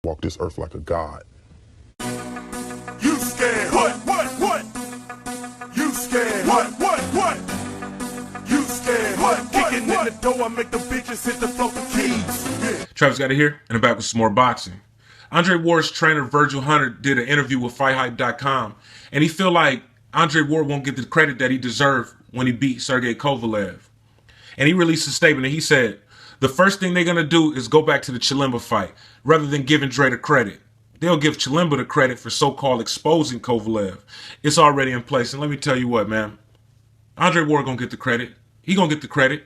walk this earth like a god. You scared? What? You scared? What? You scared? What? Kicking in the door, I make the bitches hit the floor for keys. Yeah. Travis got it here, and I'm back with some more boxing. Andre Ward's trainer, Virgil Hunter, did an interview with FightHype.com, and he feel like Andre Ward won't get the credit that he deserved when he beat Sergey Kovalev. And he released a statement, and he said, the first thing they're going to do is go back to the Chilemba fight, rather than giving Dre the credit. They'll give Chilemba the credit for so-called exposing Kovalev. It's already in place, and let me tell you what, man. Andre Ward going to get the credit. He going to get the credit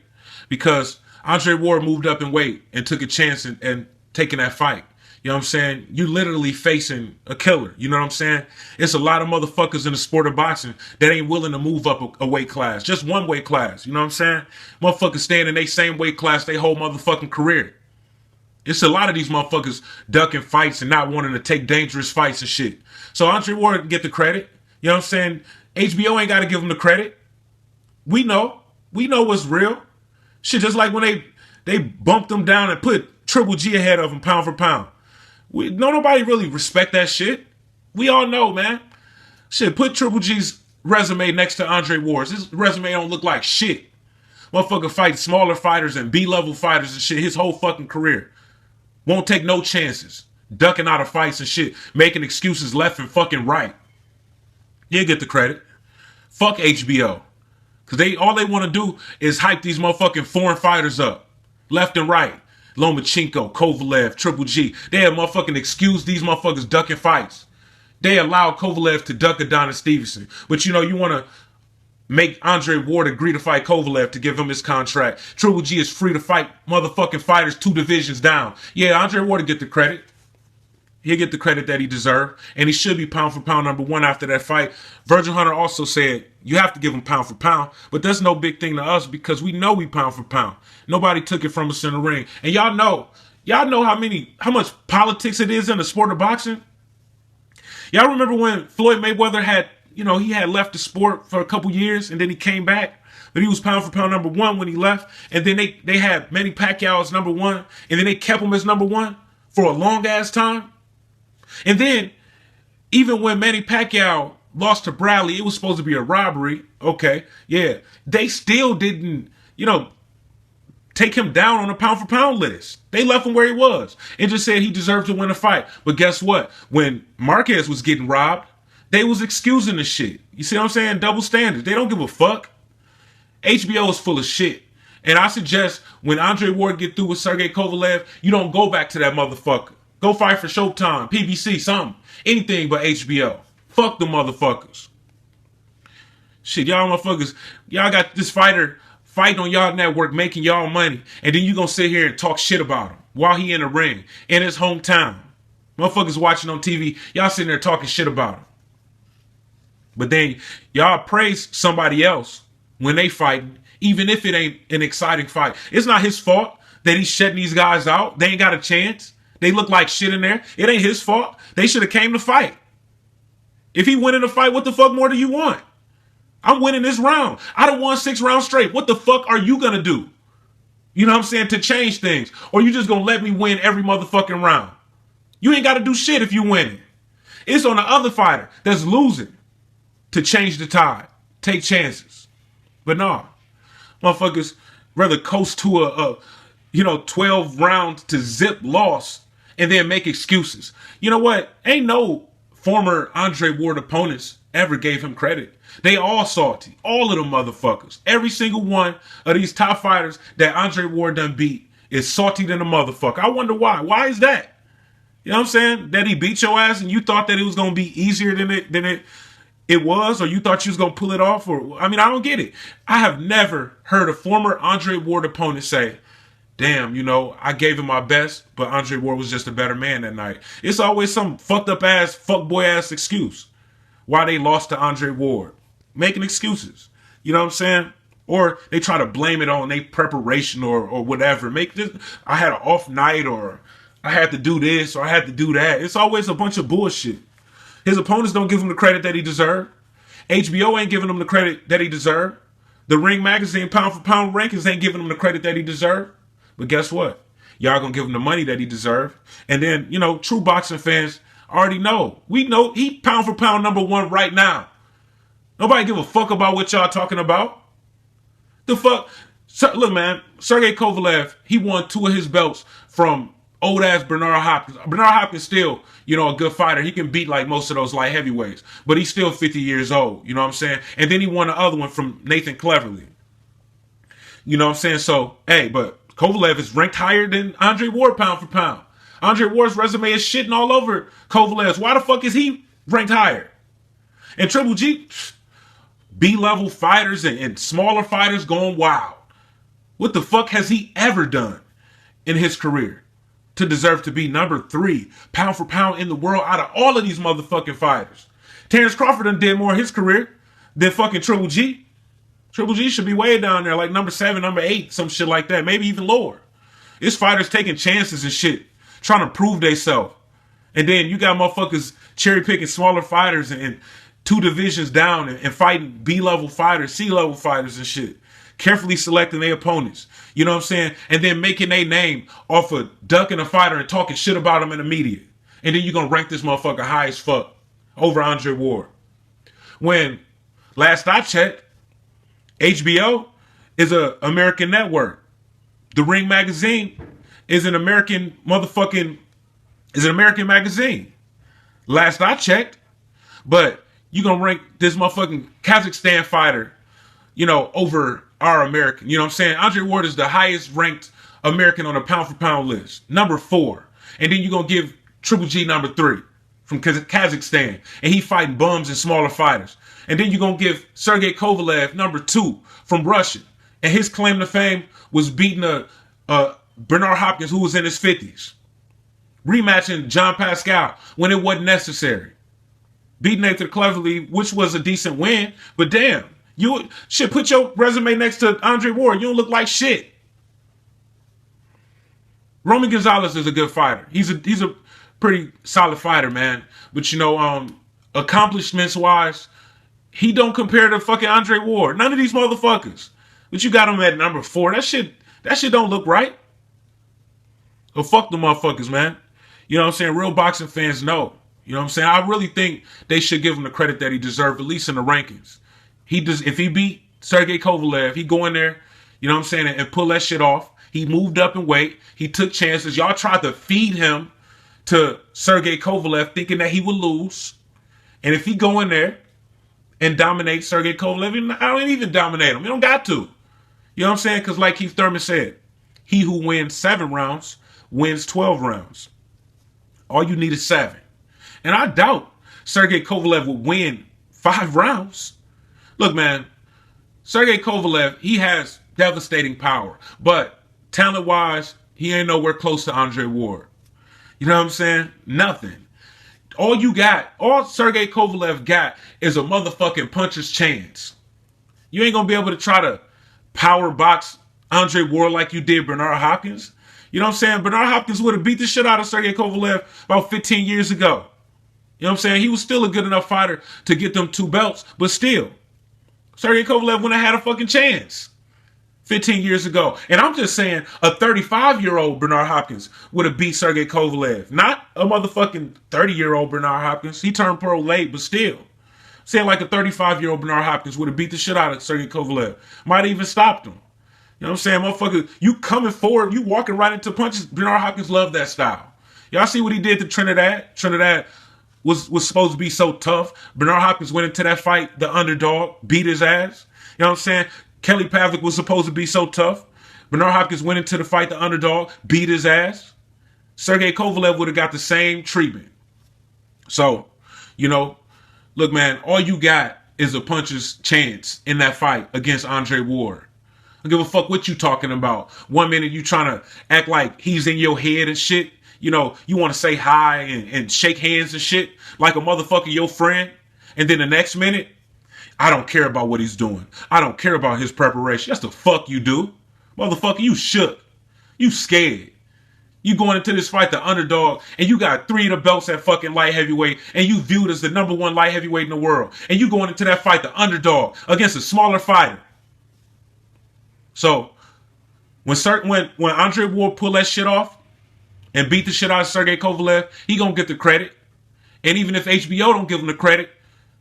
because Andre Ward moved up in weight and took a chance and taking that fight. You know what I'm saying? You literally facing a killer. You know what I'm saying? It's a lot of motherfuckers in the sport of boxing that ain't willing to move up a weight class. Just one weight class. You know what I'm saying? Motherfuckers staying in their same weight class their whole motherfucking career. It's a lot of these motherfuckers ducking fights and not wanting to take dangerous fights and shit. So Andre Ward can get the credit. You know what I'm saying? HBO ain't got to give him the credit. We know. We know what's real. Shit, just like when they bumped him down and put Triple G ahead of him pound for pound. Nobody really respect that shit. We all know, man. Shit, put Triple G's resume next to Andre Ward's. His resume don't look like shit. Motherfucker fight smaller fighters and B-level fighters and shit his whole fucking career. Won't take no chances. Ducking out of fights and shit. Making excuses left and fucking right. You get the credit. Fuck HBO. Because all they want to do is hype these motherfucking foreign fighters up. Left and right. Lomachenko, Kovalev, Triple G. They have motherfucking excused these motherfuckers ducking fights. They allowed Kovalev to duck Adonis Stevenson. But you want to make Andre Ward agree to fight Kovalev to give him his contract. Triple G is free to fight motherfucking fighters 2 divisions down. Yeah, Andre Ward will get the credit. He'll get the credit that he deserved. And he should be pound for pound number 1 after that fight. Virgil Hunter also said, you have to give him pound for pound. But that's no big thing to us because we know we pound for pound. Nobody took it from us in the ring. And y'all know how much politics it is in the sport of boxing? Y'all remember when Floyd Mayweather had, he had left the sport for a couple years and then he came back? But he was pound for pound number 1 when he left. And then they had Manny Pacquiao as number 1. And then they kept him as number 1 for a long ass time. And then, even when Manny Pacquiao lost to Bradley, it was supposed to be a robbery. Okay, yeah. They still didn't, take him down on the pound-for-pound list. They left him where he was and just said he deserved to win a fight. But guess what? When Marquez was getting robbed, they was excusing the shit. You see what I'm saying? Double standards. They don't give a fuck. HBO is full of shit. And I suggest when Andre Ward get through with Sergey Kovalev, you don't go back to that motherfucker. Go fight for Showtime, PBC, something. Anything but HBO. Fuck the motherfuckers. Shit, y'all motherfuckers, y'all got this fighter fighting on y'all network making y'all money. And then you gonna sit here and talk shit about him while he in the ring, in his hometown. Motherfuckers watching on TV, y'all sitting there talking shit about him. But then y'all praise somebody else when they fighting, even if it ain't an exciting fight. It's not his fault that he's shutting these guys out. They ain't got a chance. They look like shit in there. It ain't his fault. They should have came to fight. If he win in a fight, what the fuck more do you want? I'm winning this round. I done won 6 rounds straight. What the fuck are you gonna do? You know what I'm saying? To change things. Or you just gonna let me win every motherfucking round? You ain't gotta do shit if you winning. It's on the other fighter that's losing to change the tide. Take chances. But nah. Motherfuckers rather coast to a 12 rounds to zip loss and then make excuses. You know what? Ain't no former Andre Ward opponents ever gave him credit. They all salty. All of them motherfuckers. Every single one of these top fighters that Andre Ward done beat is salty than a motherfucker. I wonder why. Why is that? You know what I'm saying? That he beat your ass and you thought that it was going to be easier than it was, or you thought you was going to pull it off? I don't get it. I have never heard a former Andre Ward opponent say, damn, I gave him my best, but Andre Ward was just a better man that night. It's always some fucked up ass, fuckboy ass excuse why they lost to Andre Ward. Making excuses. You know what I'm saying? Or they try to blame it on their preparation or whatever. I had an off night, or I had to do this, or I had to do that. It's always a bunch of bullshit. His opponents don't give him the credit that he deserved. HBO ain't giving him the credit that he deserved. The Ring Magazine pound for pound rankings ain't giving him the credit that he deserved. But guess what? y'all gonna give him the money that he deserved. And then, you know, true boxing fans already know. We know he pound for pound #1 right now. Nobody give a fuck about what y'all talking about. The fuck? Look, man, Sergey Kovalev, he won 2 of his belts from old-ass Bernard Hopkins. Bernard Hopkins still, you know, a good fighter. He can beat like most of those light heavyweights. But he's still 50 years old, you know what I'm saying? And then he won the other one from Nathan Cleverly. You know what I'm saying? So, hey, but Kovalev is ranked higher than Andre Ward pound for pound. Andre Ward's resume is shitting all over Kovalev's. Why the fuck is he ranked higher? And Triple G, B-level fighters and smaller fighters going wild. What the fuck has he ever done in his career to deserve to be #3 pound for pound in the world out of all of these motherfucking fighters? Terrence Crawford done did more in his career than fucking Triple G. Triple G should be way down there, like #7, #8, some shit like that, maybe even lower. This fighters taking chances and shit, trying to prove theyself. And then you got motherfuckers cherry picking smaller fighters and 2 divisions down and fighting B-level fighters, C-level fighters and shit. Carefully selecting their opponents. You know what I'm saying? And then making their name off of ducking a fighter and talking shit about him in the media. And then you're going to rank this motherfucker high as fuck over Andre Ward. When, last I checked, HBO is an American network. The Ring magazine is an American magazine. Last I checked. But you going to rank this motherfucking Kazakhstan fighter, you know, over our American. You know what I'm saying? Andre Ward is the highest ranked American on the pound for pound list. #4. And then you're going to give Triple G #3 from Kazakhstan. And he fighting bums and smaller fighters. And then you're going to give Sergey Kovalev #2 from Russia. And his claim to fame was beating a Bernard Hopkins who was in his 50s. Rematching John Pascal when it wasn't necessary. Beating Nathan Cleverly, which was a decent win. But damn. You shit, put your resume next to Andre Ward. You don't look like shit. Roman Gonzalez is a good fighter. He's a pretty solid fighter, man. But you know, accomplishments wise, he don't compare to fucking Andre Ward. None of these motherfuckers. But you got him at #4. That shit don't look right. Well, fuck the motherfuckers, man. You know what I'm saying? Real boxing fans know. You know what I'm saying? I really think they should give him the credit that he deserved, at least in the rankings. If he beat Sergey Kovalev, he go in there, you know what I'm saying, and pull that shit off. He moved up in weight. He took chances. Y'all tried to feed him to Sergey Kovalev thinking that he would lose. And if he go in there and dominate Sergey Kovalev, I don't even dominate him. You don't got to. You know what I'm saying? Because like Keith Thurman said, he who wins 7 rounds wins 12 rounds. All you need is 7. And I doubt Sergey Kovalev will win 5 rounds. Look, man, Sergey Kovalev, he has devastating power. But talent-wise, he ain't nowhere close to Andre Ward. You know what I'm saying? Nothing. All Sergey Kovalev got is a motherfucking puncher's chance. You ain't going to be able to try to power box Andre Ward like you did Bernard Hopkins. You know what I'm saying? Bernard Hopkins would have beat the shit out of Sergey Kovalev about 15 years ago. You know what I'm saying? He was still a good enough fighter to get them 2 belts, but still. Sergey Kovalev wouldn't have had a fucking chance 15 years ago. And I'm just saying a 35-year-old Bernard Hopkins would have beat Sergey Kovalev. Not a motherfucking 30-year-old Bernard Hopkins. He turned pro late, but still. Saying like a 35-year-old Bernard Hopkins would have beat the shit out of Sergey Kovalev. Might have even stopped him. You know what I'm saying? Motherfucker, you coming forward, you walking right into punches. Bernard Hopkins loved that style. Y'all see what he did to Trinidad? Trinidad was supposed to be so tough. Bernard Hopkins went into that fight, the underdog, beat his ass. You know what I'm saying? Kelly Pavlik was supposed to be so tough. Bernard Hopkins went into the fight, the underdog, beat his ass. Sergey Kovalev would have got the same treatment. So, you know, look, man, all you got is a puncher's chance in that fight against Andre Ward. I don't give a fuck what you talking about. 1 minute you trying to act like he's in your head and shit. You know, you want to say hi and shake hands and shit like a motherfucker, your friend. And then the next minute, I don't care about what he's doing. I don't care about his preparation. That's the fuck you do. Motherfucker, you shook. You scared. You going into this fight, the underdog, and you got 3 of the belts at fucking light heavyweight, and you viewed as the #1 light heavyweight in the world. And you going into that fight, the underdog, against a smaller fighter. So, When Andre Ward pull that shit off and beat the shit out of Sergey Kovalev, he gonna get the credit. And even if HBO don't give him the credit,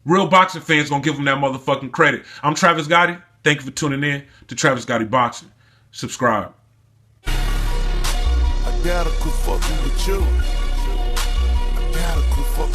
real boxing fans gonna give him that motherfucking credit. I'm Travis Gotti. Thank you for tuning in to Travis Gotti Boxing. Subscribe. I gotta quit fucking with you.